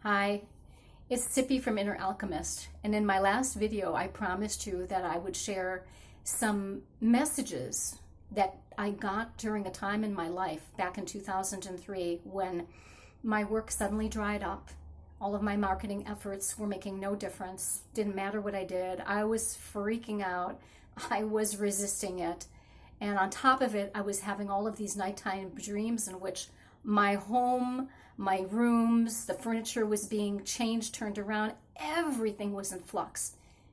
Hi, it's Tippy from Inner Alchemist, and in my last video I promised you that I would share some messages that I got during a time in my life back in 2003 when my work suddenly dried up. All of my marketing efforts were making no difference. Didn't matter what I did. I was freaking out. I was resisting it. And on top of it, I was having all of these nighttime dreams in which my home, my rooms, the furniture was being changed, turned around. Everything was in flux.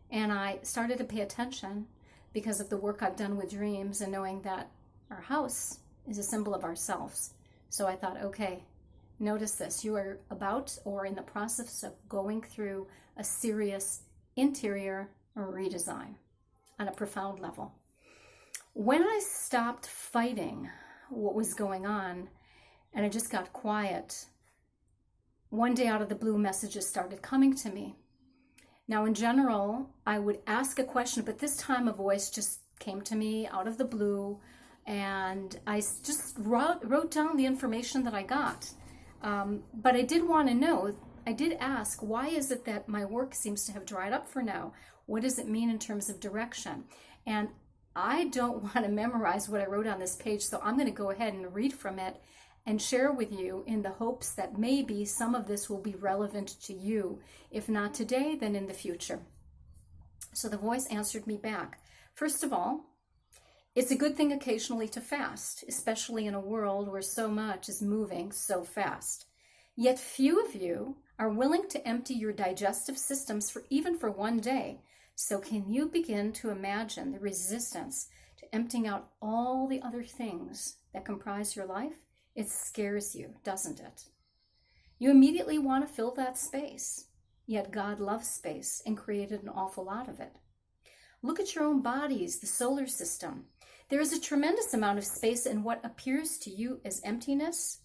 And I started to pay attention because of the work I've done with dreams and knowing that our house is a symbol of ourselves. So I thought, okay, notice this. You are about or in the process of going through a serious interior redesign on a profound level. When I stopped fighting what was going on and I just got quiet, one day out of the blue, messages started coming to me. Now, in general, I would ask a question, but this time a voice just came to me out of the blue, and I just wrote down the information that I got. But I did want to know, I did ask, why is it that my work seems to have dried up for now? What does it mean in terms of direction? And I don't want to memorize what I wrote on this page, so I'm going to go ahead and read from it and share with you in the hopes that maybe some of this will be relevant to you. If not today, then in the future. So the voice answered me back. First of all, it's a good thing occasionally to fast, especially in a world where so much is moving so fast. Yet few of you are willing to empty your digestive systems for even for one day. So can you begin to imagine the resistance to emptying out all the other things that comprise your life? It scares you, doesn't it? You immediately want to fill that space. Yet God loves space and created an awful lot of it. Look at your own bodies, the solar system. There is a tremendous amount of space in what appears to you as emptiness,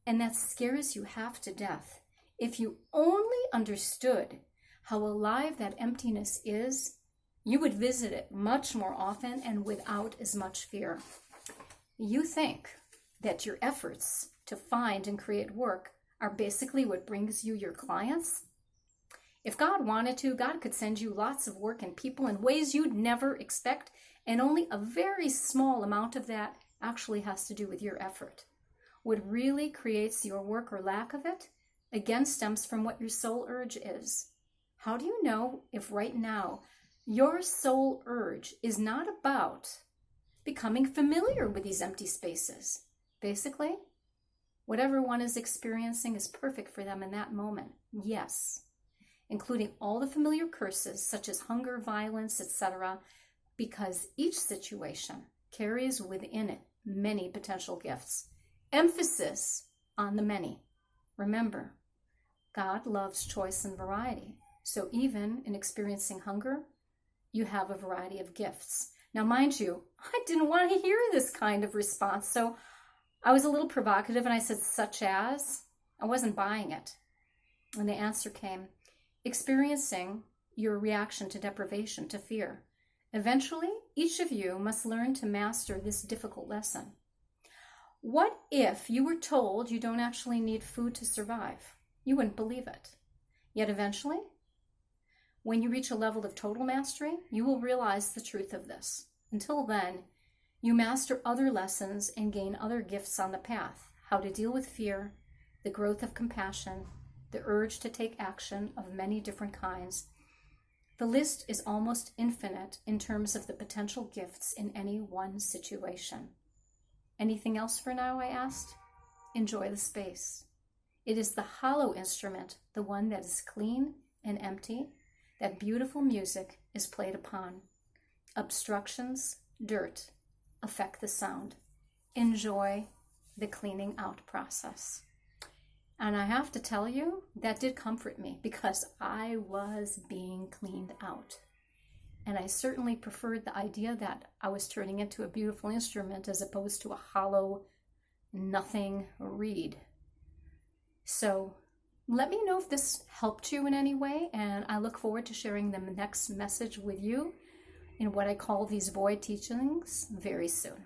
and that scares you half to death. If you only understood how alive that emptiness is, you would visit it much more often and without as much fear. You think that your efforts to find and create work are basically what brings you your clients? If God wanted to, God could send you lots of work and people in ways you'd never expect, and only a very small amount of that actually has to do with your effort. What really creates your work or lack of it, again, stems from what your soul urge is. How do you know if right now your soul urge is not about becoming familiar with these empty spaces? Basically, whatever one is experiencing is perfect for them in that moment. Yes, including all the familiar curses such as hunger, violence, etc., because each situation carries within it many potential gifts. Emphasis on the many. Remember, God loves choice and variety. So even in experiencing hunger, you have a variety of gifts. Now, mind you, I didn't want to hear this kind of response, so I was a little provocative and I said, such as? I wasn't buying it. And the answer came, experiencing your reaction to deprivation, to fear. Eventually, each of you must learn to master this difficult lesson. What if you were told you don't actually need food to survive? You wouldn't believe it. Yet eventually, when you reach a level of total mastery, you will realize the truth of this. Until then, you master other lessons and gain other gifts on the path. How to deal with fear, the growth of compassion, the urge to take action of many different kinds. The list is almost infinite in terms of the potential gifts in any one situation. Anything else for now, I asked? Enjoy the space. It is the hollow instrument, the one that is clean and empty, that beautiful music is played upon. Obstructions, dirt, affect the sound. Enjoy the cleaning out process. And I have to tell you, that did comfort me because I was being cleaned out. And I certainly preferred the idea that I was turning into a beautiful instrument as opposed to a hollow, nothing reed. So let me know if this helped you in any way, and I look forward to sharing the next message with you in what I call these void teachings very soon.